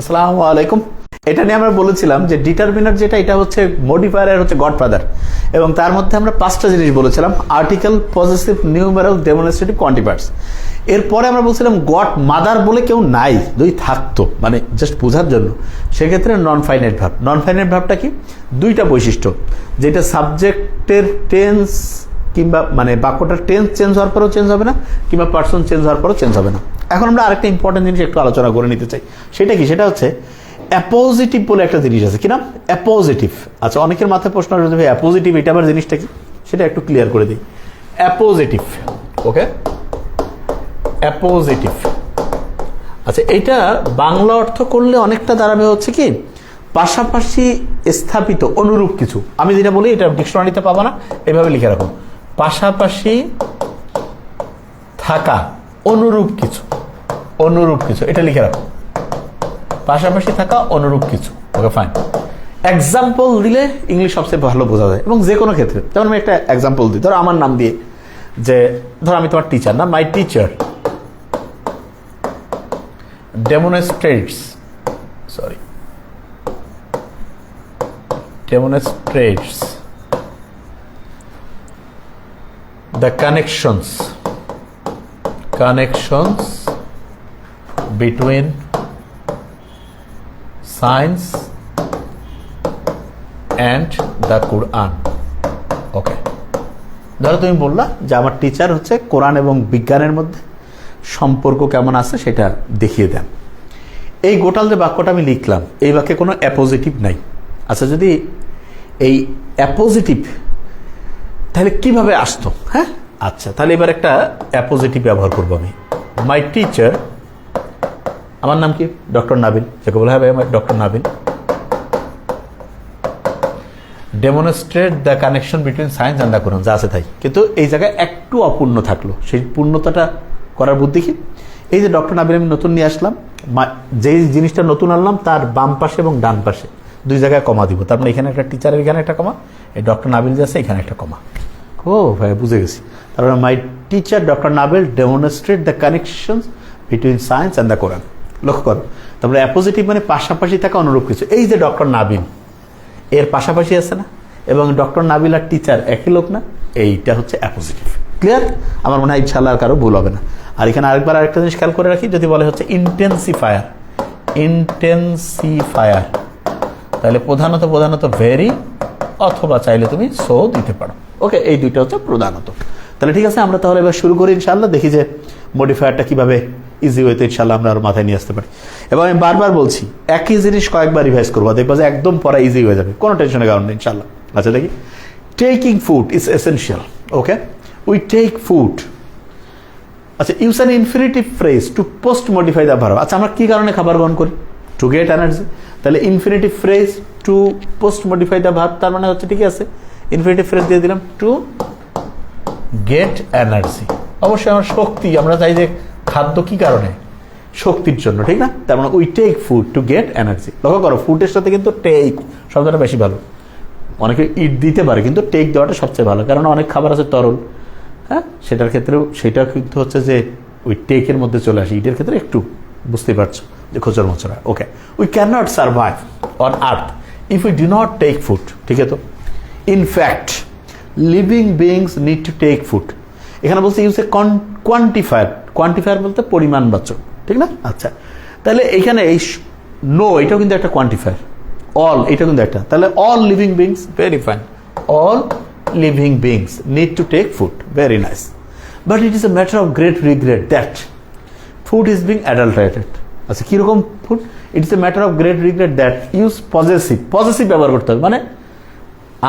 আসসালামু আলাইকুম। এটা নিয়ে আমরা বলেছিলাম যে ডিটারমিনার যেটা, এটা হচ্ছে মডিফায়ার আর হচ্ছে গডফাদার, এবং তার মধ্যে আমরা 5টা জিনিস বলেছিলাম: article, possessive, numeral, demonstrative, quantifiers. এরপরে আমরা বলছিলাম গড মাদার বলে কেউ নাই, যদি থাকতো, মানে জাস্ট বোঝার জন্য, সেক্ষেত্রে non finite verb. Non finite ভার্বটা কি? 2টা বৈশিষ্ট্য, যেটা সাবজেক্টের টেন্স কিংবা মানে বাক্যটার টেন্স চেঞ্জ হওয়ার পরেও চেঞ্জ হবে না, কিংবা পার্সন চেঞ্জ হওয়ার পরেও চেঞ্জ হবে না। এখন আমরা আরেকটা ইম্পর্টেন্ট জিনিস একটু আলোচনা করে নিতে চাই। সেটা কি? সেটা হচ্ছে অ্যাপোজিটিভ বলে একটা জিনিস আছে। কি নাম? অ্যাপোজিটিভ। আচ্ছা, অনেকের মাথায় প্রশ্ন আসবে, ভাই অ্যাপোজিটিভ এটা আবার জিনিসটা কি? সেটা একটু ক্লিয়ার করে দিই। অ্যাপোজিটিভ, ওকে, অ্যাপোজিটিভ। আচ্ছা, এইটা বাংলা অর্থ করলে অনেকটা দাঁড়াবে হচ্ছে কি, পাশাপাশি স্থাপিত অনুরূপ কিছু। আমি যেটা বলি এটা ডিকশনারিতে পাবো না, এভাবে লিখে রাখো: পাশাপাশি থাকা অনুরূপ কিছু। অনুরূপ কিছু, এটা লিখে রাখো, পাশাপাশি থাকা অনুরূপ কিছু। ওকে, ফাইন। এক্সাম্পল দিলে ইংলিশ সবচেয়ে ভালো বোঝা যায়, এবং যে কোনো ক্ষেত্রে। যেমন আমি একটা এক্সাম্পল দিই, ধরো আমার নাম দিয়ে, যে ধরো আমি তোমার টিচার না, my teacher demonstrates the connections between science and the Quran. ওকে, ধরো তুমি বললা যে আমার টিচার হচ্ছে কোরআন এবং বিজ্ঞানের মধ্যে সম্পর্ক কেমন আছে সেটা দেখিয়ে দেন। এই গোটাল যে বাক্যটা আমি লিখলাম, এই বাক্যে কোনো অ্যাপোজিটিভ নাই। আচ্ছা, যদি এই অ্যাপোজিটিভ তাহলে কিভাবে আসতো? হ্যাঁ, আচ্ছা, তাহলে এবার একটা অ্যাপোজিটিভ ব্যবহার করবো আমি। মাই টিচার, আমার নাম কি? ডক্টর নাবিল। যাকে বলা হবে doctor Nabil, demonstrate the connection between science and the Quran. যা আছে তাই, কিন্তু এই জায়গায় একটু অপূর্ণ থাকলো। সেই পূর্ণতাটা করার বুদ্ধি কি? এই যে ডক্টর নাবিল আমি নতুন নিয়ে আসলাম, যেই জিনিসটা নতুন আনলাম তার বাম পাশে এবং ডান পাশে 2 জায়গায় কমা দিব। তার মানে এখানে একটা টিচারের এখানে একটা কমা, এই ডক্টর নাবিল যে আছে এখানে একটা কমা। ও ভাই, বুঝে গেছি। তারপরে my teacher doctor Nabil demonstrate the connections between science and the Quran. লক্ষ্য করো, তারপরে অ্যাপোজিটিভ মানে পাশাপাশি থাকা অনুরূপ কিছু। এই যে ডক্টর নাবিল, এর পাশাপাশি আছে না, এবং ডক্টর নাবিল আর টিচার একই লোক না, এইটা হচ্ছে অ্যাপোজিটিভ। ক্লিয়ার? আমার মনে হয় ইনশাআল্লাহ আর কারো ভুল হবে না। আর এখানে আরেকবার আরেকটা জিনিস খেয়াল করে রাখি, যদি বলে হচ্ছে ইন্টেন্সিফায়ার, ইন্টেন্সিফায়ার, তাহলে প্রধানত ভেরি, অথবা চাইলে তুমি সো দিতে পারো। ওকে, এই 2টা হচ্ছে প্রধানত। তাহলে ঠিক আছে, আমরা তাহলে এবার শুরু করি ইনশাআল্লাহ। দেখি যে মডিফায়ারটা কিভাবে ইজি ওয়েতে ইনশাআল্লাহ আমরা আর মাথায় নিয়ে আসতে পারি। এবং আমি বারবার বলছি, একই জিনিস কয়েকবার রিভাইজ করবো, দেখবো যে একদম পড়া ইজি হয়ে যাবে, কোনো টেনশনের কারণ নেই ইনশাআল্লাহ। আচ্ছা, দেখি। Taking food is essential. Okay, we take food. আচ্ছা, use an infinitive phrase to post modify the verb. আচ্ছা, আমরা কি কারণে খাবার গ্রহণ করি? To get energy. তাহলে infinitive phrase to post modify the verb, তার মানে হচ্ছে ঠিক আছে, ইনফিনিটিভ ফ্রেজ দিয়ে দিলাম টু গেট এনার্জি। অবশ্যই আমার শক্তি, আমরা চাই যে খাদ্য কি কারণে? শক্তির জন্য, ঠিক না? তার মানে we take food to get energy. লক্ষ্য করো, ফুডের সাথে কিন্তু টেক শব্দটা বেশি ভালো। অনেকে ইট দিতে পারে, কিন্তু টেক দেওয়াটা সবচেয়ে ভালো, কারণ অনেক খাবার আছে তরল, হ্যাঁ, সেটার ক্ষেত্রেও সেটা কিন্তু হচ্ছে যে ওই টেকের মধ্যে চলে আসে। ইটের ক্ষেত্রে একটু বুঝতে পারছো যে খোঁচর মোচড়া। Okay, we can not survive on earth if we do not take food. ঠিক আছে, তো in fact living beings need to take food. এখানে বলছে ইউজ এ কোয়ান্টিফায়ার। কোয়ান্টিফায়ার বলতে পরিমাণবাচক, ঠিক না? আচ্ছা, তাহলে এইখানে এই নো, এটাও কিন্তু একটা কোয়ান্টিফায়ার। অল, এটা কিন্তু একটা। তাহলে all living beings, very fine, all living beings need to take food. Very nice. But it is a matter of great regret that food is being adulterated. আচ্ছা, কিরকম food? It is a matter of great regret that use possessive ব্যবহার করতে হবে, মানে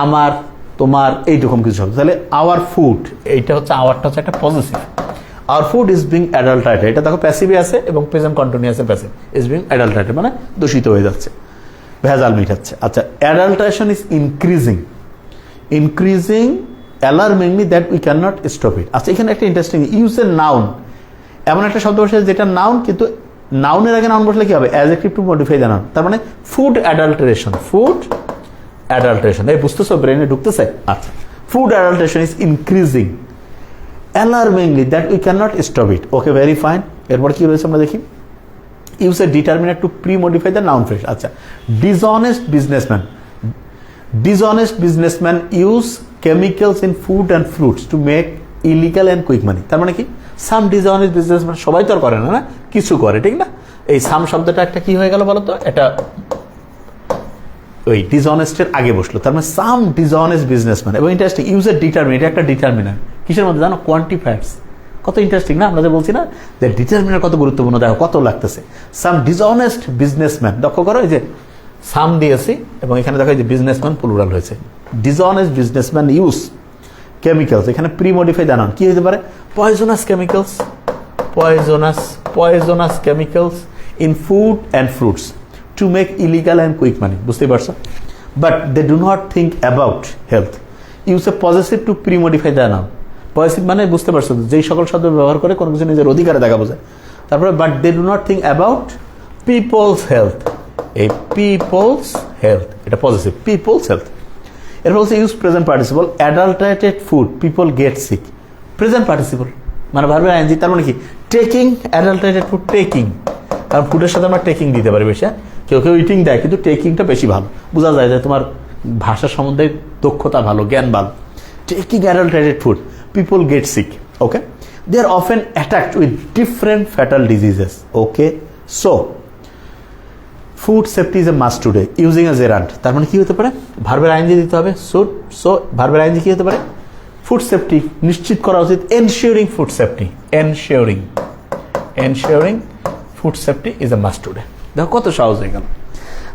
আমার, তোমার, এইরকম কিছু হবে। তাহলে আওয়ার ফুড, এইটা হচ্ছে আওয়ারটা হচ্ছে একটা positive. Our food is being adulterated, এটা দেখো প্যাসিভে আছে এবং প্রেজেন্ট কন্টিনিউয়াসে প্যাসিভ, ইজ বিং অ্যাডাল্টারেটেড মানে দূষিত হয়ে যাচ্ছে, ভেজাল মিটাচ্ছে। আচ্ছা, adulteration is increasing alarmingly that we cannot stop it. আচ্ছা, এখানে একটা ইন্টারেস্টিং ইউজ এ নাউন, এমন একটা শব্দ বসে যেটা নাউন, কিন্তু নাউনের আগে নাউন বসলে কি হবে? Adjective to modify the noun. তার মানে ফুড অ্যাডাল্টারেশন, ফুড অ্যাডাল্টারেশন। এই বুঝতেছো? ব্রেনে ঢুকতেছে? আচ্ছা, food adulteration is increasing alarmingly that we cannot stop it. Okay, very fine. এরপর কি রয়েছে আমরা দেখি। Use a determiner to pre modify the noun phrase. আচ্ছা, dishonest businessman use chemicals in food and fruits to make illegal and quick money. তার মানে কি, সাম dishonest businessman, সবাই তো আর করে না, না কিছু করে, ঠিক না? এই সাম শব্দটা একটা কি হয়ে গেল বলো তো, এটা ওই ডিসঅনেস্টের আগে বসলো, তার মানে সাম ডিসঅনেস্ট বিজনেসম্যান। এবং ইন্টারেস্টিং, ইউজ এ ডিটারমিনার, এটা একটা ডিটারমিনার কিসের মধ্যে জানো? কোয়ান্টিফায়ার্স। কত ইন্টারেস্টিং না? আমরা যে বলছি না যে ডিটারমিনার কত গুরুত্বপূর্ণ, দেখো কত লাগতেছে। সাম ডিসঅনেস্ট বিজনেসম্যান, লক্ষ্য করো এই যে সাম দিয়েছি এবং এখানে দেখো যে বিজনেসম্যান প্লুরাল হয়েছে। ডিসঅনেস্ট বিজনেসম্যান ইউজ কেমিক্যালস, এখানে প্রি মডিফাই জানান কি হতে পারে? Poisonous chemicals, poisonous chemicals in food and fruits to make illegal and quick money. বুঝতেই পারছো? But they do not think about health. Use a positive to pre modify the noun. Positive মানে বুঝতে পারছো, যেই সকল শব্দ ব্যবহার করে কোনো কিছু নিজের অধিকারে দেখা বোঝায়। তারপরে but they do not think about people's health, এই পিপলস হেলথ এটা পজিটিভ, পিপলস হেলথ। এরপর হচ্ছে use present participle, adulterated food people get sick. Present participle মানে ভার্বের আইএনজি, তার মানে কি টেকিং অ্যাডাল্টারেটেড ফুড, টেকিং, কারণ ফুডের সাথে আমরা টেকিং দিতে পারি বেশি। কেউ কেউ ইটিং দেয়, কিন্তু টেকিংটা বেশি ভালো, বোঝা যায় যে তোমার ভাষা সম্বন্ধে দক্ষতা ভালো, জ্ঞান ভালো। Taking adulterated food people get sick. Okay, they are often attacked with different fatal diseases. Okay, so food safety is a must today using a gerund. তার মানে কি হতে পারে? ভার্বের আইএনজি দিতে হবে, শুড। সো ভার্বের আইএনজি কি হতে পারে? ফুড সেফটি নিশ্চিত করা উচিত, ensuring food safety, ensuring food safety is a must today. দেখো কত সহজ হয়ে গেল।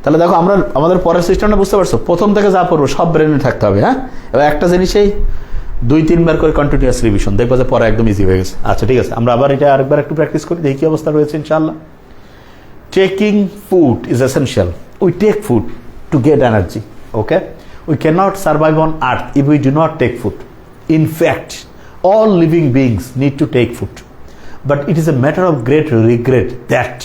তাহলে দেখো আমরা আমাদের পরের সিস্টেমটা বুঝতে পারছো, প্রথম থেকে যা পড়বো সব ব্রেনে থাকতে হবে। হ্যাঁ, এবার একটা জিনিসেই 2-3 বার করে কন্টিনিউয়াস রিভিশন, দেখবো যে পরে একদম ইজি হয়ে গেছে। আচ্ছা ঠিক আছে, আমরা আবার এটা আরেকবার একটু প্র্যাকটিস করি, দেখি কি অবস্থা রয়েছে ইনশাআল্লাহ। Taking food is essential. We take food to get energy. Okay? We cannot survive on earth if we do not take food. In fact, all living beings need to take food. But it is a matter of great regret that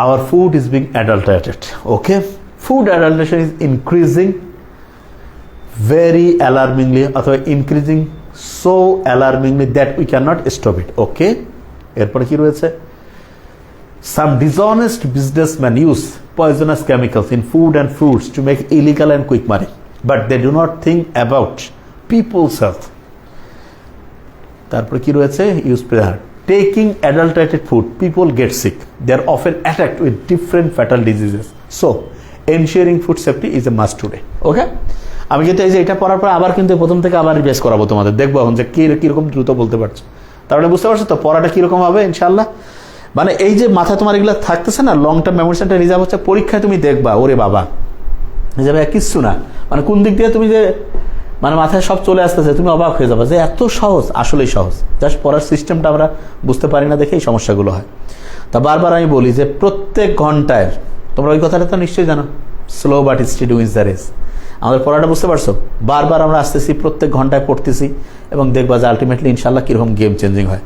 our food is being adulterated. Okay? Food adulteration is increasing very alarmingly, or increasing so alarmingly that we cannot stop it. Okay? এরপরে কি রয়েছে? Some dishonest businessmen use poisonous chemicals in food and fruits to make illegal and quick money, but they do not think about people's health. তারপরে কি রয়েছে? Use taking adulterated food, people get sick. They are often attacked with different fatal diseases. So, ensuring food safety is a must today. Okay? আমি কিন্তু এই যে এটা পড়ার পর আবার কিন্তু প্রথম থেকে আবার রিভাইজ করাবো তোমাদের, দেখবো এখন যে কিরকম দ্রুত বলতে পারছো। তারপরে বুঝতে পারছো তো পড়াটা কিরকম হবে ইনশাআল্লাহ। মানে এই যে মাথায় তোমার এগুলো থাকতেছে না, long term memory centre reserve হচ্ছে, পরীক্ষায় তুমি দেখবা ওরে বাবা যে ভাই কিচ্ছু না, মানে কোন দিক দিয়ে তুমি যে মানে মাথায় সব চলে আসতেছে, তুমি অবাক হয়ে যাবে যে এত সহজ, আসলেই সহজ। জাস্ট পড়ার সিস্টেমটা আমরা বুঝতে পারি না দেখে এই সমস্যাগুলো হয়। তা বারবার আমি বলি যে প্রত্যেক ঘন্টায়, তোমরা ওই কথাটা তো নিশ্চয়ই জানো, slow but steady wins the race. আমাদের পড়াটা বুঝতে পারছো, বারবার আমরা আসতেছি, প্রত্যেক ঘন্টায় পড়তেছি, এবং দেখবা যে আলটিমেটলি ইনশাল্লাহ কীরকম গেম চেঞ্জিং হয়।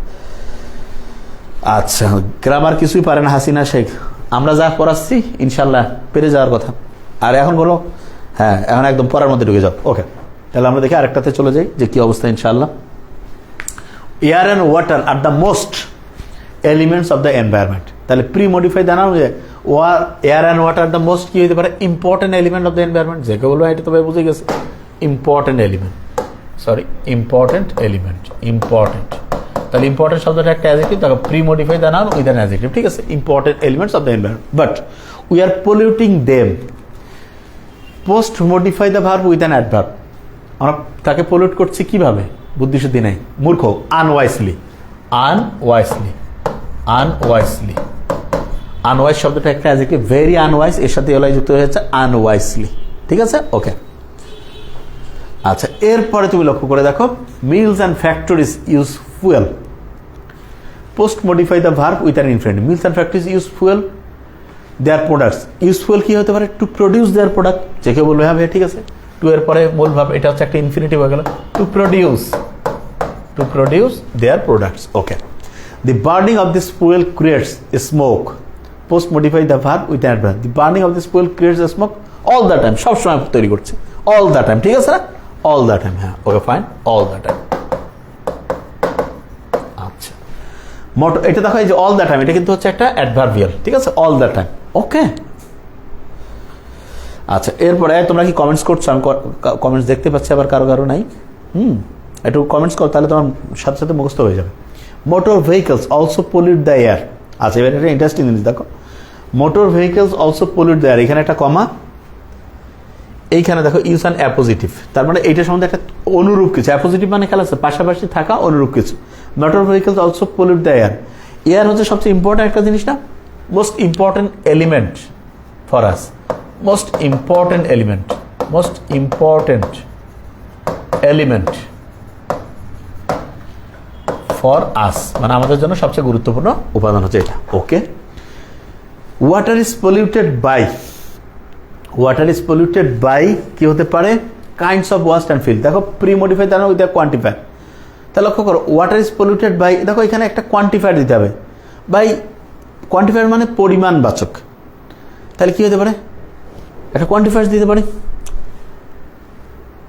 আচ্ছা, গ্রামার কিছুই পারে না হাসিনা শেখ, আমরা যা পড়াচ্ছি ইনশাল্লাহ পেরে যাওয়ার কথা। আর এখন বলো, হ্যাঁ এখন একদম পড়ার মধ্যে ঢুকে যাও। ওকে, তাহলে আমরা দেখি আরেকটাতে চলে যাই যে কি অবস্থা ইনশাল্লাহ। Air and water are the most elements of the environment. তাহলে প্রি মডিফাই জানানো যে air and water the most কি হতে পারে? Important element of the environment. যে কেউ বলবো এটা তো ভাই বুঝে গেছে, important element, sorry important element, important. তাহলে ইম্পর্টেন্ট শব্দটা একটা অ্যাডজেক্টিভ, দেখো pre modify the noun with an adjective, ঠিক আছে? Important elements of the environment, but we are polluting them. Post modify the verb with an adverb. আমরা তাকে pollute করছি কিভাবে? বুদ্ধিশুদ্ধি নেই, মূর্খ, আনওয়াইসলি, আনওয়াইসলি, আনওয়াইসলি। আনওয়াইজ শব্দটা একটা অ্যাডজেক্টিভ, ভেরি আনওয়াইজ, এর সাথে এলাই যুক্ত হয়েছে আনওয়াইসলি, ঠিক আছে? ওকে, আচ্ছা এরপরে তুমি লক্ষ্য করে দেখো, mills and factories use fuel. Post modify the verb with an infinitive. Mills and factories use fuel their products. Use fuel কি হতে পারে? To produce their product. যে কেউ বলবে হ্যাঁ ভাই ঠিক আছে, টু এর পরে মূল ভাব, এটা হচ্ছে একটা ইনফিনিটিভ হয়ে গেল, two produce their products. Okay, the burning of this fuel creates a smoke. Post modify the verb with an adverb. The burning of this fuel creates a smoke all the time, সবসময় তৈরি করছে, all the time, ঠিক আছে না? All the time, হ্যাঁ okay fine, all the time. আচ্ছা, motor, এটা দেখো এই যে অল দ্য টাইম, এটা কিন্তু হচ্ছে একটা অ্যাডভার্বিয়াল, ঠিক আছে, অল দ্য টাইম। ওকে, আচ্ছা এরপরে তোমরা কি কমেন্টস করছো? আমি কমেন্টস দেখতে পাচ্ছি, আবার কারো কারো নাই। একটু কমেন্টস করো, তাহলে তোমার সাথে সাথে মুখস্থ হয়ে যাবে। Motor vehicles also pollute the air. আচ্ছা এবার একটা ইন্টারেস্টিং জিনিস দেখো, motor vehicles also pollute the air, এখানে একটা কমা, এইখানে দেখো ইউজ অ্যান অ্যাপোজিটিভ, তার মানে এইটার সম্বন্ধে একটা অনুরূপ কিছু, অ্যাপোজিটিভ মানে খেলা আছে পাশাপাশি থাকা অনুরূপ কিছু। Motor vehicles also pollute the air, air হচ্ছে সবচেয়ে ইম্পর্টেন্ট একটা জিনিস না, most important element for us, most important element, most important element for us, মানে আমাদের জন্য সবচেয়ে গুরুত্বপূর্ণ উপাদান হচ্ছে এটা। Okay, water is polluted by, water is polluted by কি হতে পারে? Kinds of waste and filth. দেখো প্রি মডিফাই দ্বারা উইথ কোয়ান্টিফায়ার, তাহলে লক্ষ্য করো ওয়াটার ইজ পলিউটেড বাই, দেখো এখানে একটা কোয়ান্টিফায়ার দিতে হবে, বাই কোয়ান্টিফায়ার মানে পরিমাণবাচক, তাহলে কি হতে পারে? একটা কোয়ান্টিফায়ার দিতে পারি,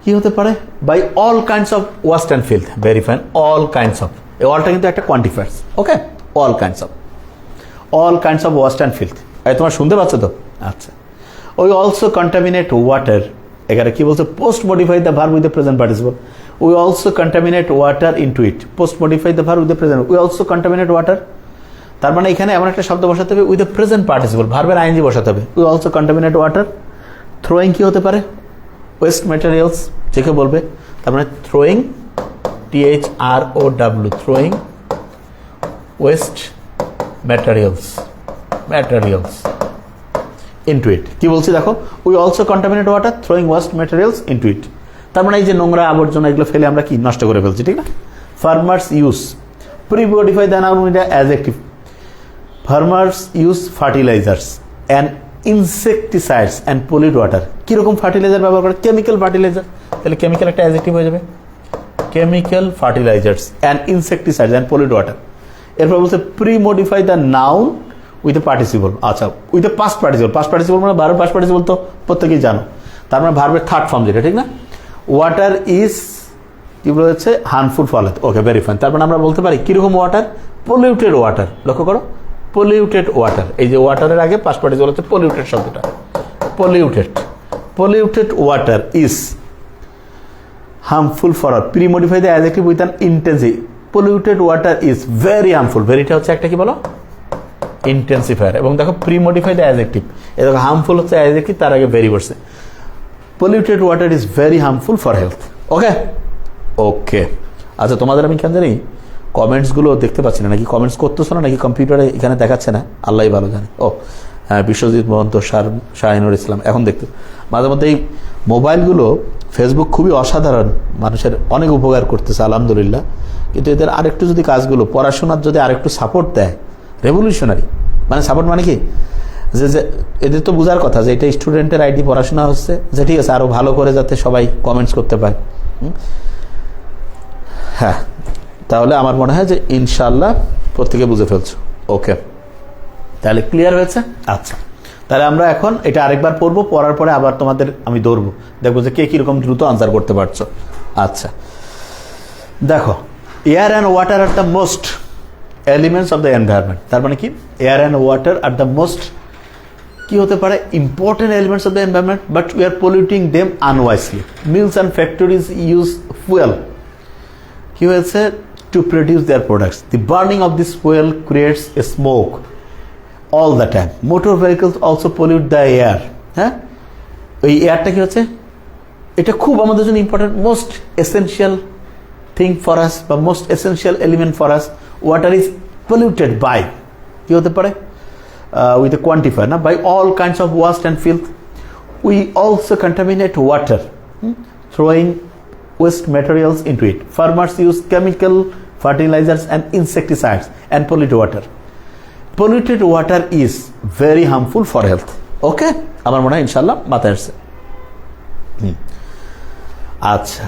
কি হতে পারে? By all kinds of waste and filth, very fine, all kinds of, এই অলটা কিন্তু একটা quantifier. Okay, all kinds of, all kinds of waste and filth. তোমরা শুনতে পাচ্ছ তো? আচ্ছা, উই অলসো কন্টামিনেট ওয়াটার, এখানে কি বলছে? Post modify the verb with the present participle, we also contaminate water into it, post modify the verb with the present, we also contaminate water, তার মানে এখানে এমন একটা শব্দ বসাতে হবে উইথ দ্য প্রেজেন্ট পার্টিসিপল, ভার্বের আইএনজি বসাতে হবে, we also contaminate water. Throwing কি হতে পারে? ওয়েস্ট ম্যাটেরিয়ালস, যেকে বলবে, তার মানে throwing, THROW, throwing waste materials, materials into ইট। কি বলছি দেখো, we also contaminate water throwing waste materials into ইট, তার মানে এই যে নোংরা আবর্জনা এগুলো ফেলে আমরা কি নষ্ট করে ফেলছি, ঠিক না? Farmers use, pre modify the noun with adjective, farmers use fertilisers and insecticides and pollute water. কীরকম ফার্টিলাইজার ব্যবহার করে? কেমিক্যাল ফার্টিলাইজার, তাহলে কেমিক্যাল একটা অ্যাডজেক্টিভ হয়ে যাবে, chemical fertilisers and insecticides and pollute water. এরপর বলছে pre modify the noun with a participle, আচ্ছা with a past participle, past participle মানে ভার্বের পাস্ট পার্টিসিপল তো প্রত্যেকেই জানো, তার মানে ভার্বের থার্ড ফর্ম যেটা, ঠিক না? ওয়াটার ইজ কি বলেছে? Harmful for health. Okay, very fine, তারপরে আমরা বলতে পারি কিরকম ওয়াটার? Polluted water. লক্ষ্য করো, পলিউটেড ওয়াটার, এই যে ওয়াটারের আগে পাস্ট পার্টিসিপল হচ্ছে পলিউটেড শব্দটা, polluted, polluted water is harmful for us, pre modify the adjective with an intensive, polluted water is very harmful, ভেরিটা হচ্ছে একটা কি বলো? ইন্টেন্সিফায়ার। এবং দেখো প্রি মডিফাই দ্য অ্যাডজেক্টিভ, এই দেখো হার্মফুল হচ্ছে অ্যাডজেক্টিভ, তার আগে ভেরি বসছে, polluted water is very harmful for health. Okay, okay, আচ্ছা তোমাদের আমি কেন জানি কমেন্টসগুলো দেখতে পাচ্ছি না, নাকি কমেন্টস করতেছো না, নাকি কম্পিউটারে এখানে দেখাচ্ছে না, আল্লাহই ভালো জানে। ও হ্যাঁ, বিশ্বজিৎ মহন্ত, শাহিনুর ইসলাম, এখন দেখতে মাঝে মধ্যে এই মোবাইলগুলো, ফেসবুক খুবই অসাধারণ, মানুষের অনেক উপকার করতেছে আলহামদুলিল্লাহ, কিন্তু এদের আরেকটু যদি কাজগুলো পড়াশোনার যদি আরেকটু সাপোর্ট দেয়, রেভলিউশনারি, মানে সাপোর্ট মানে কি, যে এদের তো বোঝার কথা যে এটা স্টুডেন্টের আইডি, পড়াশোনা হচ্ছে, যে ঠিক আছে আরও ভালো করে যাতে সবাই কমেন্টস করতে পারে। হ্যাঁ, তাহলে আমার মনে হয় যে ইনশাল্লাহ প্রত্যেকে বুঝে ফেলছো। ওকে, তাহলে ক্লিয়ার হয়েছে? আচ্ছা, তাহলে আমরা এখন এটা আরেকবার পড়বো, পড়ার পরে আবার তোমাদের আমি দৌড়বো, দেখবো যে কে কীরকম দ্রুত আনসার করতে পারছো। আচ্ছা দেখো, air and water are the most elements of the environment, তার মানে কি air and water are the most কি হতে পারে? Important elements of the environment, but we are polluting them unwisely. Mills and factories use fuel, কি হয়েছে? To produce their products, the burning of this fuel creates a smoke all the time. Motor vehicles also pollute the air. হ্যাঁ, ওই এয়ারটা কি হচ্ছে? এটা খুব আমাদের জন্য important, most essential thing for us, বা most essential element for us. Water is polluted by, কি হতে পারে? উইথ এ কোয়ান্টিফায়ার, না, by all kinds of waste and filth. We also contaminate water throwing waste materials into it. Farmers use chemical fertilisers and insecticides and pollute water. Polluted water is very harmful for health. Okay, আমার মনে হয় ইনশাল্লাহ মাথায় আসছে। আচ্ছা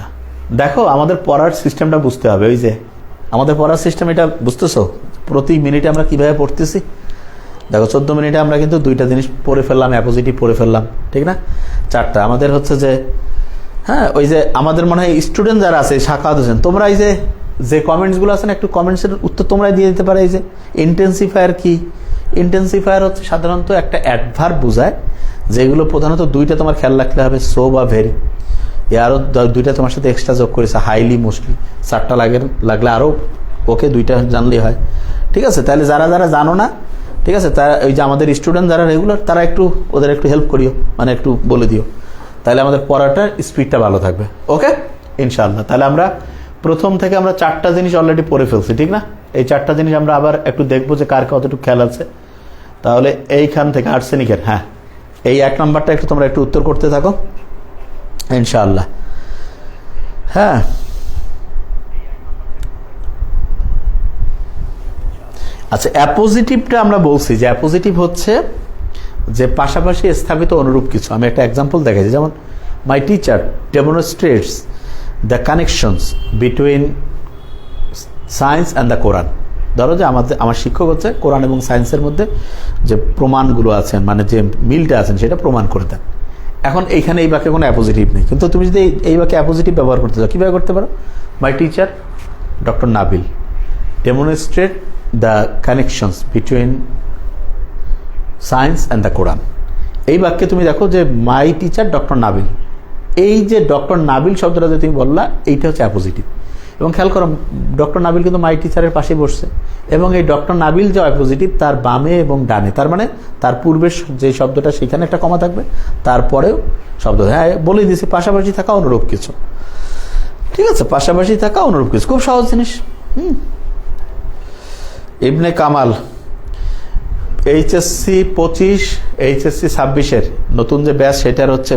দেখো, আমাদের পড়ার সিস্টেমটা বুঝতে হবে। ওই যে আমাদের পড়ার সিস্টেম, এটা বুঝতেছো? প্রতি মিনিটে আমরা কিভাবে পড়তেছি। দেখো 14 মিনিটে আমরা কিন্তু 2টা জিনিস পড়ে ফেললাম, অ্যাপোজিটিভ পড়ে ফেললাম, ঠিক না? 4টা আমাদের হচ্ছে যে, হ্যাঁ ওই যে আমাদের মনে হয় স্টুডেন্ট যারা আছে শাখা হোসেন, তোমরা এই যে যে কমেন্টসগুলো আছে না, একটু কমেন্টসের উত্তর তোমরাই দিয়ে দিতে পারে। এই যে ইন্টেন্সিফায়ার কি? ইন্টেন্সিফায়ার হচ্ছে সাধারণত একটা অ্যাডভার্ব বোঝায়, যেগুলো প্রধানত দুইটা তোমার খেয়াল রাখতে হবে, সো বা ভেরি। আরও দুইটা তোমার সাথে এক্সট্রা যোগ করেছে, হাইলি, মোস্টলি, 4টা লাগলে আরও ওকে, 2টা জানলেই হয়। ঠিক আছে, তাহলে যারা যারা জানো না, ঠিক আছে, তারা ওই যে আমাদের স্টুডেন্ট যারা রেগুলার, তারা একটু ওদের একটু হেল্প করিও, মানে একটু বলে দিও, তাহলে আমাদের পড়াটার স্পিডটা ভালো থাকবে। ওকে, ইনশাআল্লাহ। তাহলে আমরা প্রথম থেকে আমরা 4টা জিনিস অলরেডি পড়ে ফেলছি, ঠিক না? এই 4টা জিনিস আমরা আবার একটু দেখবো যে কার কতটুকু খেয়াল আছে। তাহলে এইখান থেকে আর্সেনিকের, হ্যাঁ, এই 1 নম্বরটা একটু তোমরা একটু উত্তর করতে থাকো ইনশাআল্লাহ। হ্যাঁ, আচ্ছা, অ্যাপোজিটিভটা আমরা বলছি যে অ্যাপোজিটিভ হচ্ছে যে পাশাপাশি স্থাপিত অনুরূপ কিছু। আমি একটা এক্সাম্পল দেখাচ্ছি, যেমন my teacher demonstrates the connections between science and the Quran. ধরো যে আমার শিক্ষক হচ্ছে কোরআন এবং সায়েন্সের মধ্যে যে প্রমাণগুলো আছেন, মানে যে মিলটা আছেন, সেটা প্রমাণ করে দেন। এখন এইখানে এই বাক্যে কোনো অ্যাপোজিটিভ নেই, কিন্তু তুমি যদি এই বাক্যে অ্যাপোজিটিভ ব্যবহার করতে চাও, কীভাবে করতে পারো? My teacher doctor Nabil demonstrate the connections between science and the Quran. এই বাক্যে তুমি দেখো যে মাই টিচার ডক্টর নাবিল, এই যে ডক্টর নাবিল শব্দটা যে তুমি বললা, এইটা হচ্ছে অ্যাপোজিটিভ। এবং খেয়াল করো, ডক্টর নাবিল কিন্তু মাই টিচারের পাশে বসছে, এবং এই ডক্টর নাবিল যে অ্যাপোজিটিভ, তার বামে এবং ডানে, তার মানে তার পূর্বের যে শব্দটা সেখানে একটা কমা থাকবে, তারপরেও শব্দ, হ্যাঁ বলে দিয়েছি, পাশাপাশি থাকা অনুরূপ কিছু। ঠিক আছে, পাশাপাশি থাকা অনুরূপ কিছু, খুব সহজ জিনিস। ইবনে কামাল এইচএসসি 25, এইচএসসি 26-এর নতুন যে ব্যাচ, সেটার হচ্ছে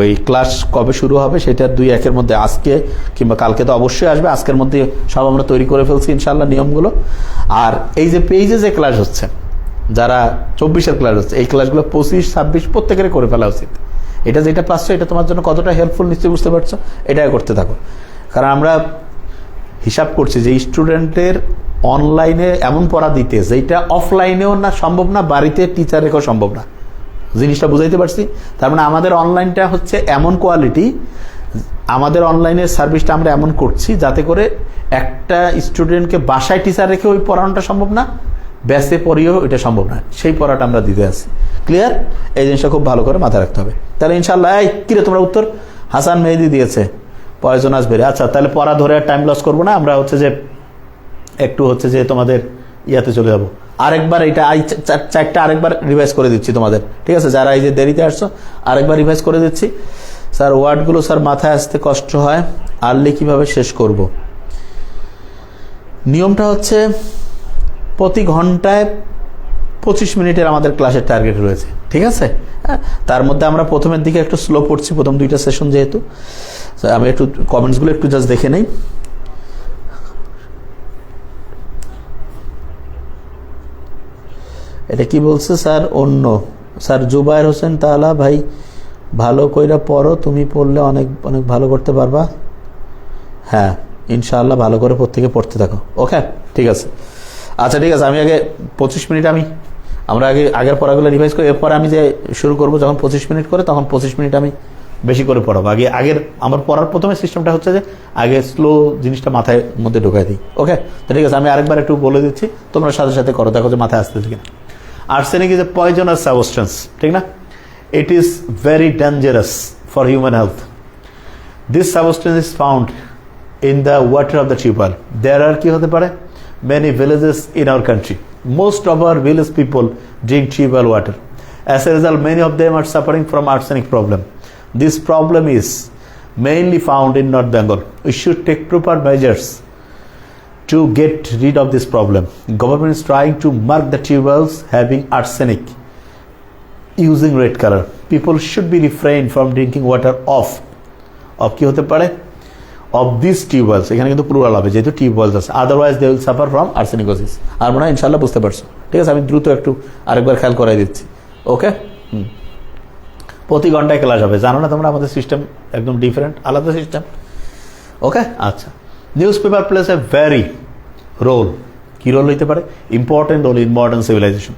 ওই ক্লাস কবে শুরু হবে সেটার 2-1-এর মধ্যে, আজকে কিংবা কালকে তো অবশ্যই আসবে, আজকের মধ্যে সব আমরা তৈরি করে ফেলছি ইনশাআল্লাহ নিয়মগুলো। আর এই যে পেজে যে ক্লাস হচ্ছে, যারা 24-এর ক্লাস হচ্ছে, এই ক্লাসগুলো 25, 26 প্রত্যেকের করে ফেলা উচিত। এটা যেটা পাচ্ছ, এটা তোমার জন্য কতটা হেল্পফুল নিশ্চয়ই বুঝতে পারছো। এটাই করতে থাকো, কারণ আমরা হিসাব করছি যে স্টুডেন্টের অনলাইনে এমন পড়া দিতে, যেটা অফলাইনেও না সম্ভব না, বাড়িতে টিচার রেখেও সম্ভব না। জিনিসটা বুঝাইতে পারছি? তার মানে আমাদের অনলাইনটা হচ্ছে এমন কোয়ালিটি, আমাদের অনলাইনের সার্ভিসটা আমরা এমন করছি যাতে করে একটা স্টুডেন্টকে বাসায় টিচার রেখে ওই পড়ানোটা সম্ভব না, ব্যাসে পড়িয়েও এটা সম্ভব না, সেই পড়াটা আমরা দিতে আসি। ক্লিয়ার? এই জিনিসটা খুব ভালো করে মাথায় রাখতে হবে। তাহলে ইনশাআল্লাহ, এই কিরে তোমরা উত্তর, হাসান মেহেদি দিয়েছে পয়জনাস বেড়ে। আচ্ছা, তাহলে পড়া ধরে আর টাইম লস করবো না, আমরা হচ্ছে যে একটু হচ্ছে যে তোমাদের ইয়াতে চলে যাবো। আরেকবার এটা 4টা আরেকবার রিভাইজ করে দিচ্ছি তোমাদের, ঠিক আছে? যারা এই যে দেরিতে আসছো, আরেকবার রিভাইজ করে দিচ্ছি। স্যার ওয়ার্ডগুলো স্যার মাথায় আসতে কষ্ট হয়, আর্লি কিভাবে শেষ করব? নিয়মটা হচ্ছে প্রতি ঘন্টায় 25 মিনিটের আমাদের ক্লাসের টার্গেট রয়েছে, ঠিক আছে? তার মধ্যে আমরা প্রথমের দিকে একটু স্লো পড়ছি, প্রথম 2টা সেশন যেহেতু। আমি একটু কমেন্টসগুলো একটু জাস্ট দেখে নেই। এটা কি বলছে স্যার? অন্য স্যার জুবায়ের হোসেন তাহলা, ভাই ভালো কইরা পড়ো, তুমি পড়লে অনেক অনেক ভালো করতে পারবা। হ্যাঁ ইনশাআল্লাহ ভালো করে প্রত্যেকে পড়তে থাকো। ওকে, ঠিক আছে। আচ্ছা ঠিক আছে, আমি আগে 25 মিনিট আমরা আগের পড়াগুলো রিভাইজ করি, এরপরে আমি যে শুরু করবো যখন 25 মিনিট করে, তখন 25 মিনিট আমি বেশি করে পড়াবো। আগের আমার পড়ার প্রথমে সিস্টেমটা হচ্ছে যে আগে স্লো জিনিসটা মাথায় মধ্যে ঢোকাই দিই। ওকে, তো ঠিক আছে, আমি আরেকবার একটু বলে দিচ্ছি, তোমরা সাথে সাথে করো, দেখো যে মাথায় আসতেছে কিনা। Arsenic is a poisonous substance, ঠিক না? It is very dangerous for human health. This substance is found in the water of the tubewell. There are কি হতে পারে many villages in our country. Most of our village people drink tubewell water. As a result, many of them are suffering from arsenic problem. This problem is mainly found in North Bengal. We should take proper measures to get rid of this problem. Government is trying to mark the tubewells having arsenic using red color. People should be refrained from drinking water of কি হতে পারে of these tubewells, এখানে কিন্তু plural হবে যেহেতু tube wells আছে, otherwise they will suffer from arsenicosis. আর মনে হয় ইনশাআল্লাহ বুঝতে পারছো, ঠিক আছে? আমি দ্রুত একটু আরেকবার খেয়াল করাই দিচ্ছি। ওকে, প্রতি ঘন্টায় ক্লাস হবে, জানো না তোমরা? আমাদের সিস্টেম একদম ডিফারেন্ট, আলাদা সিস্টেম। ওকে, আচ্ছা। Newspaper place a very role, কি রোল হইতে পারে? Important role in modern civilisation.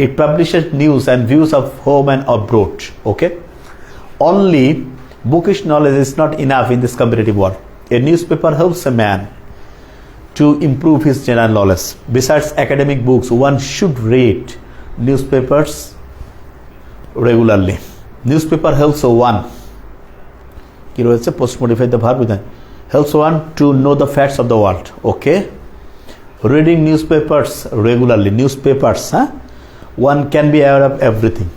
It publishes news and views of home and abroad. Okay, only bookish knowledge is not enough in this competitive world. A newspaper helps a man to improve his general knowledge. Besides academic books, one should read newspapers regularly. Newspaper helps one. কি রয়েছে post modify the verb with helps one to know the facts of the world. Okay, reading newspapers regularly. Newspapers, one can be aware of everything.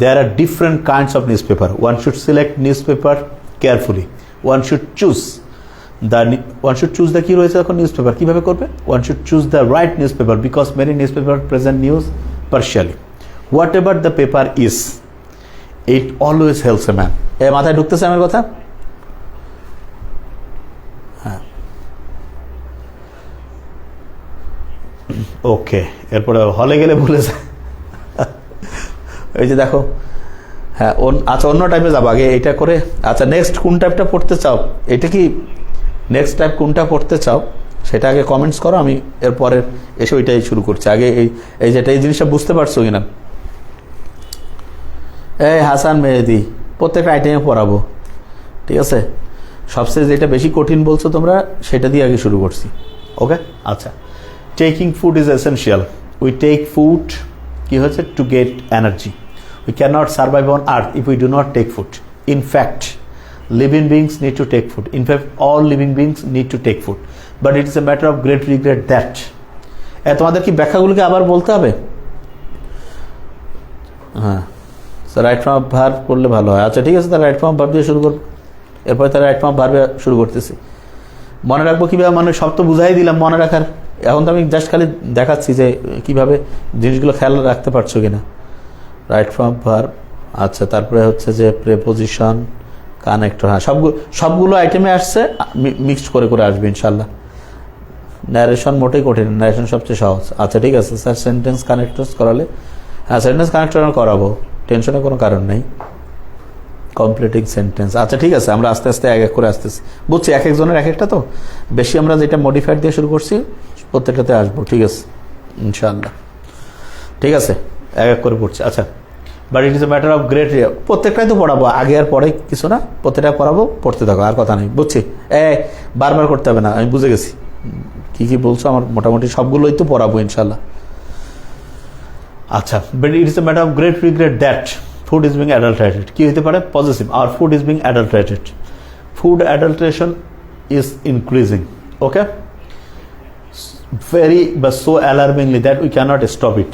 There are different kinds of newspaper. One should select newspaper carefully. One should choose the কি রয়েছে এখন newspaper কিভাবে করবে? One should choose the right newspaper because many newspaper present news partially. Whatever the paper is, it always helps a man. মাথায় ঢুকতেছে আমার কথা? হ্যাঁ, ওকে। এরপরে হলে গেলে ভুলে যায়। এই যে দেখো, হ্যাঁ আচ্ছা অন্য টাইপে যাবো, আগে এটা করে। আচ্ছা নেক্সট কোন টাইপটা পড়তে চাও, এটা কি নেক্সট টাইপ কোনটা পড়তে চাও সেটা আগে কমেন্টস করো, আমি এরপরে এসে ওইটাই শুরু করছি। আগে এই যেটা এই জিনিসটা বুঝতে পারছো কিনা? এই হাসান মেহেদি প্রত্যেকটা আইটেমে পড়াবো, ঠিক আছে? সবচেয়ে যেটা বেশি কঠিন বলছো তোমরা সেটা দিয়ে আগে শুরু করছি। ওকে, আচ্ছা। Taking food is essential. We take food কি হচ্ছে to get energy. We can not survive on earth if we do not take food. In fact living beings need to take food. In fact, all living beings need to take food. But it is a matter of great regret that তোমাদের কি ব্যাখ্যাগুলোকে আবার বলতে হবে? হ্যাঁ, right form verb করলে ভালো হয়। আচ্ছা ঠিক আছে, তাহলে রাইট ফর্ম ভার্ব দিয়ে শুরু করব। এরপরে তাহলে রাইট ফর্ম ভার্বে শুরু করতেছি। মনে রাখবো কীভাবে, মানে সব তো বুঝাই দিলাম মনে রাখার। এখন তো আমি জাস্ট খালি দেখাচ্ছি যে কীভাবে জিনিসগুলো খেয়াল রাখতে পারছো কিনা। রাইট ফর্ম ভার্ব, আচ্ছা তারপরে হচ্ছে যে প্রেপোজিশন, কানেক্টর, হ্যাঁ সবগুলো আইটেমে আসছে, মিক্সড করে করে আসবে ইনশাল্লাহ। ন্যারেশন মোটেই কঠিন, ন্যারেশন সবচেয়ে সহজ। আচ্ছা ঠিক আছে স্যার, সেন্টেন্স কানেক্টরস করালে, হ্যাঁ সেন্টেন্স কানেক্টর করাবো, টেনশনের কোনো কারণ নেই। কমপ্লিটিং সেন্টেন্স, আচ্ছা ঠিক আছে, আমরা আস্তে আস্তে এক এক করে আসতেছি, বুঝছি এক একজনের এক একটা, তো বেশি আমরা যেটা মডিফাইড দিয়ে শুরু করছি প্রত্যেকটাতে আসবো, ঠিক আছে ইনশাল্লাহ। ঠিক আছে, এক এক করে পড়ছি। আচ্ছা, but it is a matter of great, প্রত্যেকটাই তো পড়াবো, আগে আর পরে কিছু না, প্রত্যেকটা পড়াবো, পড়তে থাকো, আর কথা নেই, বুঝছি। বারবার করতে হবে না, আমি বুঝে গেছি কি কি বলছো, আমার মোটামুটি সবগুলোই তো পড়াবো ইনশাল্লাহ। আচ্ছা, but it is a matter of great regret that food is being adulterated. কি হতে পারে? Positive, our food is being adulterated. Food adulteration is increasing, okay, very বা so alarmingly that we cannot stop it.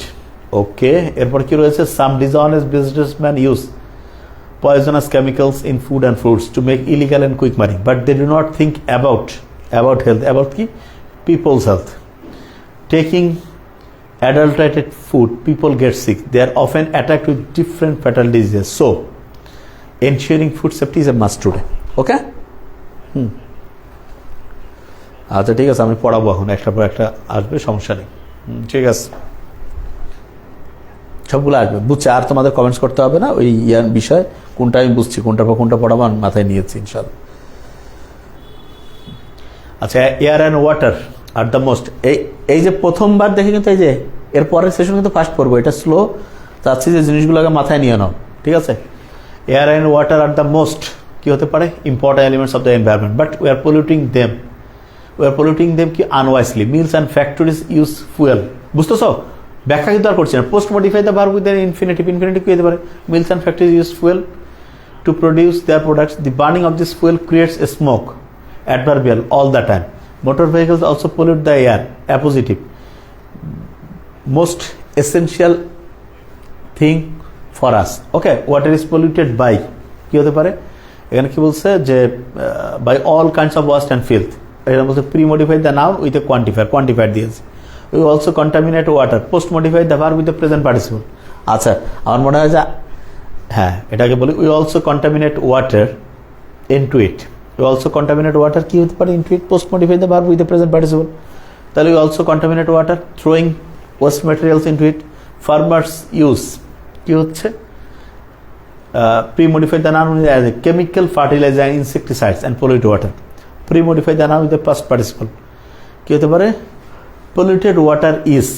Okay, এরপর কি রয়েছে? Some dishonest businessman use poisonous chemicals in food and fruits to make illegal and quick money, but they do not think about health, about কি? People's health. Taking adulterated food, people get sick. They are often attacked with different fatal diseases. So, ensuring food safety is a must today. Okay? আচ্ছা ঠিক আছে, আমি পড়াবো এখন, একটা পর একটা আসবে, সমস্যা নেই। ঠিক আছে, সবগুলো আসবে, বুঝছে। আর তোমাদের কমেন্টস করতে হবে না ওই বিষয়, কোনটা আমি বুঝছি, কোনটা পর কোনটা পড়াবো আমি মাথায় নিয়েছি ইনশাল্লাহ। আচ্ছা, air and water are the most, এই যে প্রথমবার দেখে কিন্তু এই যে এর পরের সেশন কিন্তু ফার্স্ট পড়বো, এটা স্লো চাচ্ছি যে জিনিসগুলোকে মাথায় নিয়ে নাও, ঠিক আছে? Air and water are the most কি হতে পারে? Important elements of the environment, but we are polluting them কি unwisely. Mills and factories use fuel, বুঝতেছো? ব্যাখ্যা কিন্তু আর করছি না। Post modify the verb with infinitive কি হতে পারে? Mills and factories use fuel to produce their products. The burning of this fuel creates a smoke, adverbial, all the time. Motor vehicles also pollute the air, appositive. Most essential thing for us, okay. Water is polluted by, কি হতে পারে? এখানে কি বলছে যে by all kinds of waste and filth. এখানে বলছে pre modify the noun with a quantifier দিয়েছে। We also contaminate water. Post modify the verb with the present participle. আচ্ছা, আমার মনে হয় যে হ্যাঁ এটাকে বলি we also contaminate water into it. We also contaminate water কি হতে পারে? into it. Post modify the verb with the present participle. তাহলে we also contaminate water, throwing waste materials into it. Farmers use কি হচ্ছে? Pre-modify the noun as a chemical fertilizer and insecticides and pollute water. Pre-modify the noun with the past participle. কি হতে পারে? Polluted water is.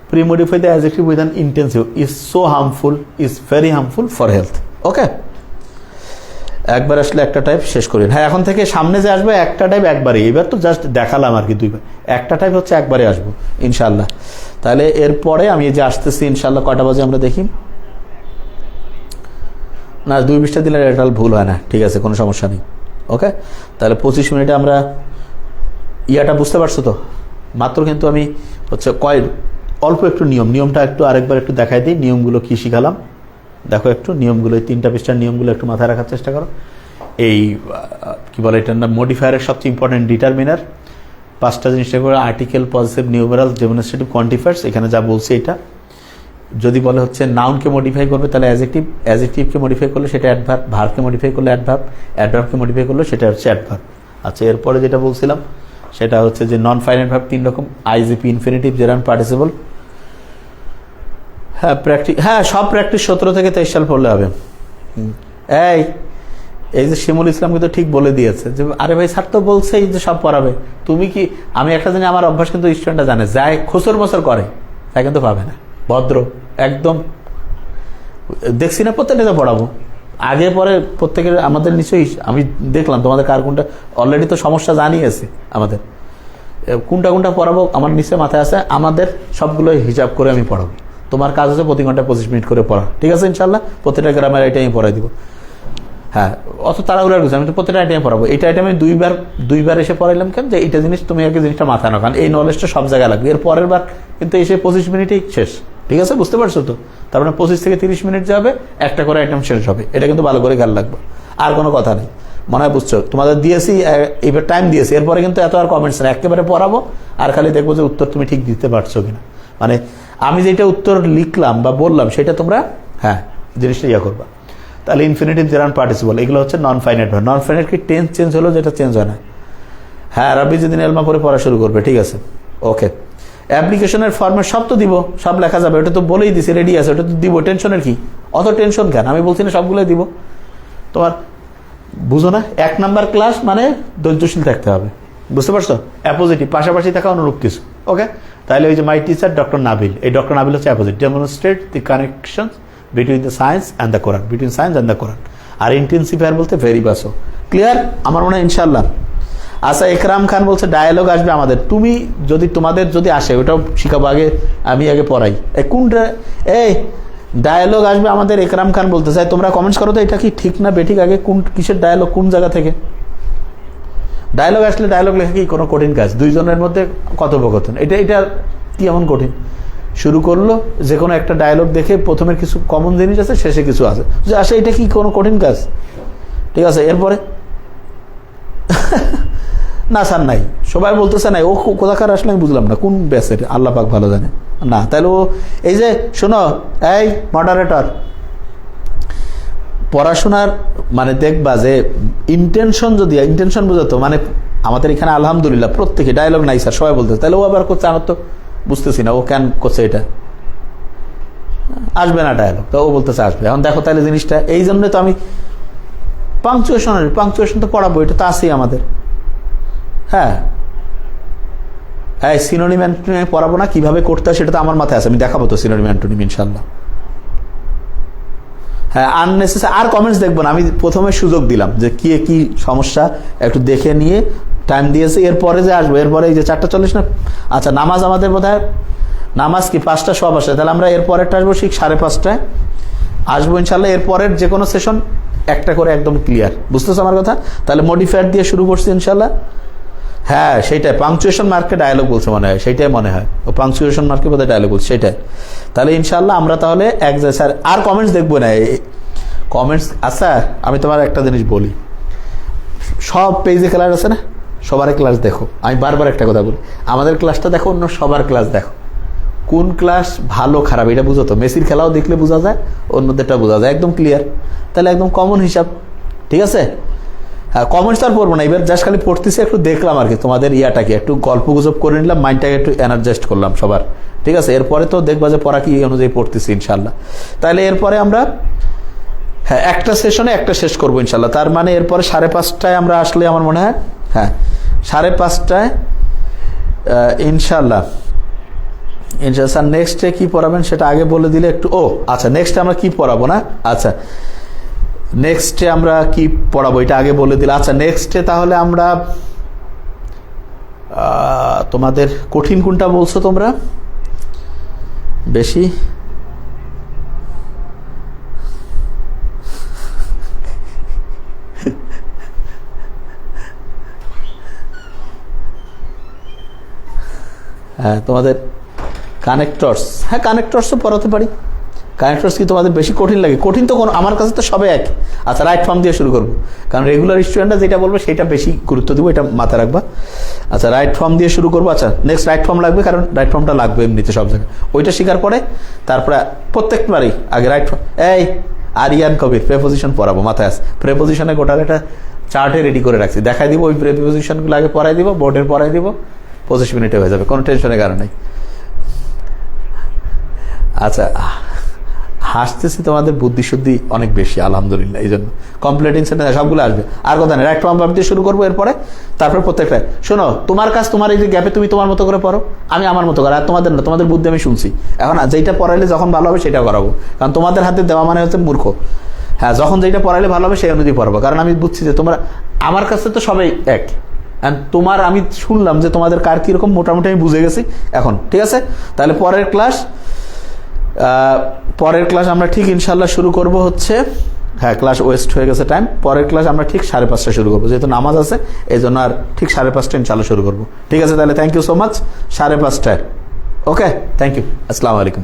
Pre-modify the adjective with an intensive, is so harmful, is very harmful for health. Okay. একবার আসলে একটা type শেষ করি। হ্যাঁ, এখন থেকে সামনে যে আসবে একটা টাইপ একবারে, এবার তো জাস্ট দেখালাম আর কি, দুইবার একটা টাইপ হচ্ছে একবারে আসবো ইনশাল্লাহ। তাহলে এরপরে আমি এই যে আসতেছি ইনশাল্লাহ, কয়টা বাজে আমরা দেখি, না 2 পৃষ্ঠা দিলে এটা ভুল হয় না, ঠিক আছে, কোনো সমস্যা নেই। ওকে, তাহলে 25 মিনিটে আমরা ইয়াটা বুঝতে পারছো তো মাত্র, কিন্তু আমি হচ্ছে অল্প একটু নিয়মটা একটু আরেকবার একটু দেখাই দিই, নিয়মগুলো কি শিখালাম দেখো একটু, নিয়মগুলো 3টা পৃষ্ঠার নিয়মগুলো একটু মাথায় রাখার চেষ্টা করো। এই কি বলে এটার নাম, মডিফায়ারের সবচেয়ে ইম্পর্টেন্ট ডিটারমিনার, 5টা জিনিসটা করে article, positive, numeral, demonstrative, quantifiers, এখানে যা বলছে এটা। যদি বলে হচ্ছে নাউনকে মডিফাই করবে তাহলে অ্যাজেক্টিভকে মডিফাই করলে সেটা অ্যাডভার্ব, ভার্বকে মডিফাই করলে অ্যাডভার্ব, অ্যাডভার্বকে মডিফাই করলে সেটা হচ্ছে অ্যাডভার্ব। আচ্ছা, এরপরে যেটা বলছিলাম সেটা হচ্ছে যে নন ফাইনাইট ভার্ব 3 রকম, আইজিপি, ইনফিনিটিভ, জেরান্ড পার্টিসিপল। হ্যাঁ সব প্র্যাকটিস 17 থেকে 23 সাল পড়লে হবে। এই যে শিমুল ইসলাম কিন্তু ঠিক বলে দিয়েছে যে আরে ভাই স্যার তো বলছেই যে সব পড়াবে, তুমি কি, আমি একটা দিনে আমার অভ্যাস কিন্তু স্টুডেন্টরা জানে, যায় খোসর বছর করে তা কিন্তু পাবে না, ভদ্র একদম দেখছি না, প্রত্যেকটা পড়াবো আগে পরে প্রত্যেকের, আমাদের নিশ্চয়ই আমি দেখলাম তোমাদের কার কোনটা অলরেডি তো সমস্যা জানিয়েছে আমাদের, কোনটা পড়াবো আমার নিশ্চয় মাথায় আছে, আমাদের সবগুলো হিসাব করে আমি পড়াবো। তোমার কাজ হচ্ছে প্রতি ঘন্টা 25 মিনিট করে পড়া, ঠিক আছে ইনশাল্লাহ, প্রত্যেকটা গ্রামের আইটেম আমি পড়াই দিব। হ্যাঁ, অত তাড়াহুড়ার কিছু, আমি তো প্রত্যেকটা আইটেমে পড়াবো। এইটা আইটেম আমি দুইবার এসে পড়াইলাম কেন, যে এইটা জিনিস তুমি আগে জিনিসটা মাথায় নাও, কারণ এই নলেজটা সব জায়গায় লাগবে। এর পরের বার কিন্তু এসে 25 মিনিটেই শেষ, ঠিক আছে, বুঝতে পারছো তো? তার মানে 25 থেকে 30 মিনিট যাবে, একটা করে আইটেম শেষ হবে, এটা কিন্তু ভালো করে খেয়াল রাখবো। আর কোনো কথা নেই, মনে হয় বুঝছো? তোমাদের দিয়েছি এবার টাইম দিয়েছি, এরপরে কিন্তু এত আর কমেন্টস না, একেবারে পড়াবো আর খালি দেখবো যে উত্তর তুমি ঠিক দিতে পারছো কিনা, মানে আমি যেটা উত্তর লিখলাম বা বললাম সেটা তোমরা জিনিসটা ইয়া করবা। তাহলে ইনফিনিটিভ, জেরান্ড পার্টিসিপল, এগুলো হচ্ছে নন ফাইনাইট ভার্ব। নন ফাইনাইট কি টেন্স চেঞ্জ হলো, যেটা চেঞ্জ হয় না। হ্যাঁ, রাব্বি যেদিন এলমা পরে পড়া শুরু করবে, ঠিক আছে, ওকে। অ্যাপ্লিকেশনের ফর্মেট সব তো দিব, সব লেখা যাবে, ওটা তো বলেই দিছি, রেডি আছে, ওটা তো দিব, টেনশনের কি, অত টেনশন কেন? আমি বলছি না সবগুলোই দিব, তোমার বুঝো না? 1 নাম্বার ক্লাস মানে ধৈর্যশীল থাকতে হবে, বুঝতে পারছো? অ্যাপোজিটিভ, পাশাপাশি থাকা অনুরূপ কিছু, ওকে। তাহলে ওই যে মাই টিচার ডক্টর নাবিল, এই ডক্টর নাবিল হচ্ছে appositive, demonstrate the connection between the science and the Quran, between science and the Quran. আর ইন্টেন্সিফায়ার বলতে ভেরি বাসো, ক্লিয়ার আমার মনে হয় ইনশাল্লাহ। আচ্ছা, একরাম খান বলছে ডায়ালগ আসবে আমাদের, তুমি যদি তোমাদের যদি আসে ওটাও শিখাবো, আগে আমি আগে পড়াই। কোনটা এই ডায়ালগ আসবে আমাদের, একরাম খান বলতে চাই, তোমরা কমেন্টস করো তো এটা কি ঠিক না বেঠিক, আগে কোন কিসের ডায়ালগ, কোন জায়গা থেকে ডায়ালগ আসলে? ডায়ালগ লেখা কি কোনো কঠিন কাজ? দুইজনের মধ্যে কথোপকথন, এটা কি এমন কঠিন? শুরু করলো যে কোনো একটা ডায়ালগ দেখে, প্রথমের কিছু কমন জিনিস আছে, শেষে কিছু আছে, যে আসে, এটা কি কোনো কঠিন কাজ? ঠিক আছে, এরপরে না স্যার নাই, সবাই বলতেছে নাই, ও কোথাকার আসলে আমি বুঝলাম না, কোন ব্যাচের আল্লাহ পাক ভালো জানে না। তাহলে ও এই যে শোনো, এই মডারেটর, পড়াশোনার মানে দেখবা যে ইন্টেনশন, যদি ইন্টেনশন বুঝাতো, মানে আমাদের এখানে আলহামদুলিল্লাহ প্রত্যেকে ডায়লগ নাই স্যার সবাই বলতেছে, তাহলে ও আবার করছে, আমার তো বুঝতেছি না ও কেন করছে, এটা আসবে না ডায়লগ, তো ও বলতেছে আসবে। এখন দেখো তাহলে জিনিসটা, এই জন্য তো আমি পাংচুয়েশন তো পড়াবো, এটা তো আছেই আমাদের। হ্যাঁ, সিনোনিম অ্যান্টোনিম পড়াবো না, কিভাবে করতে হয় সেটা তো আমার মাথায় আছে, আমি দেখাবো তো সিনোনিম অ্যান্টোনিম ইনশাল্লাহ। হ্যাঁ, আননেসেসারি আর কমেন্টস দেখবো না, আমি প্রথমে সুযোগ দিলাম যে কি সমস্যা একটু দেখে নিয়ে টাইম দিয়েছে, এরপরে যে আসবো, এরপরে এই যে 4:40 না, আচ্ছা নামাজ আমাদের বোধহয়, নামাজ কি 5টা সব আসে, তাহলে আমরা এরপরেরটা আসবো ঠিক 5:30 আসবো ইনশাল্লাহ। এরপরের যে কোনো সেশন একটা করে একদম ক্লিয়ার, বুঝতেছো আমার কথা? তাহলে মডিফায়ার দিয়ে শুরু করছি ইনশাল্লাহ। হ্যাঁ, সেইটাই পাংচুয়েশন মার্কে ডায়ালগ বলছে মনে হয়, সেইটাই মনে হয়, ও পাংচুয়েশন মার্কে বোধহয় ডায়ালগ বলছে, সেটাই। তাহলে ইনশাল্লাহ আমরা তাহলে স্যার আর কমেন্টস দেখবো না, কমেন্টস। আচ্ছা, আমি তোমার একটা জিনিস বলি, সব পেজে ক্লাস আছে না, সবার ক্লাস দেখো, আমি বারবার একটা কথা বলি, আমাদের ক্লাসটা দেখো, অন্য সবার ক্লাস দেখো, কোন ক্লাস ভালো খারাপ এটা বুঝো তো। মেসির খেলাও দেখলে বোঝা যায়, অন্যদেরটা বোঝা যায়, একদম ক্লিয়ার। তাহলে একদম কমন হিসাব, ঠিক আছে? হ্যাঁ, কমেন্টস আর পড়বো না, এবার জাস্ট খালি পড়তেছি, একটু দেখলাম আর কি তোমাদের ইয়াটাকে, একটু গল্প গুজব করে নিলাম, মাইন্ডটাকে একটু এনার্জাইজড করলাম সবার, ঠিক আছে? এরপরে তো দেখবা যে পড়া কি অনুযায়ী পড়তেছি ইনশাল্লাহ। তাহলে এরপরে আমরা একটা সেশনে একটা শেষ করবো ইনশাল্লাহ। তার মানে এরপরে 5:30 আমরা আসলে আমার মনে হয়, 5:30 ইনশাল্লাহ। স্যার নেক্সটে কি পড়াবেন সেটা আগে বলে দিলে একটু। আচ্ছা, নেক্সট আমরা কি পড়াবো না? আচ্ছা, নেক্সটে আমরা কি পড়াবো এটা আগে বলে দিলাম। আচ্ছা নেক্সটে তাহলে আমরা তোমাদের কঠিন কোনটা বলছো তোমরা বেশি? হ্যাঁ তোমাদের কানেক্টরস, হ্যাঁ কানেক্টরসও পড়াতে পারি। কানেক্টরস কি তোমাদের বেশি কঠিন লাগে? কঠিন তো কোনো, আমার কাছে তো সবে এক। আচ্ছা রাইট ফর্ম দিয়ে শুরু করবো, কারণ রেগুলার স্টুডেন্টরা যেটা বলবে সেটা বেশি গুরুত্ব দেবো, এটা মাথায় রাখবা। আচ্ছা রাইট ফর্ম দিয়ে শুরু করবো। আচ্ছা নেক্সট রাইট ফর্ম লাগবে, কারণ রাইট ফর্মটা লাগবে এমনিতে সব জায়গায়। ওইটা শেখার পরে তারপরে প্রত্যেকবারই আগে রাইট ফর্ম, এই আরিয়ান কবির প্রেপোজিশন পড়াবো, মাথায় আছে। প্রেপোজিশনে গোটার একটা চার্টে রেডি করে রাখছি, দেখাই দিব। ওই প্রেপোজিশনগুলো আগে পড়াই দিব, বোর্ডের পড়াই দিব, 25 মিনিটে হয়ে যাবে, কোনো টেনশনের কারণ নেই। আচ্ছা হাসতেছি, তোমাদের বুদ্ধি শুদ্ধি অনেক বেশি আলহামদুলিল্লাহ, এই জন্য কমপ্লিটিং সেন্টেন্স সবগুলো আসবে। আর কথা নেই, রাইট ফর্ম দিয়ে শুরু করবো, এরপরে তারপর প্রত্যেকটা। শোনো তোমার কাজ, তোমার এই যে গ্যাপে তুমি তোমার মতো করে পড়ো, আমি আমার মতো করে, আর তোমাদের না, তোমাদের বুদ্ধি আমি শুনছি। এখন যেটা পড়াইলে যখন ভালো হবে সেটা করাবো, কারণ তোমাদের হাতে দেওয়া মানে হচ্ছে মূর্খ। হ্যাঁ যখন যেটা পড়াইলে ভালো হবে সেই অনুযায়ী পড়াবো, কারণ আমি বুঝছি যে তোমরা আমার কাছে তো সবাই এক। তোমার আমি শুনলাম যে তোমাদের কার কীরকম, মোটামুটি আমি বুঝে গেছি এখন। ঠিক আছে, তাহলে পরের ক্লাস আমরা ঠিক ইনশাল্লাহ শুরু করব হচ্ছে, হ্যাঁ ক্লাস ওয়েস্ট হয়ে গেছে টাইম। পরের ক্লাস আমরা ঠিক 5:30 শুরু করবো, যেহেতু নামাজ আছে এই জন্য, আর ঠিক 5:30 ইনশাল্লাহ শুরু করবো। ঠিক আছে তাহলে thank you so much, 5:30। Okay thank you, আসসালামু আলাইকুম।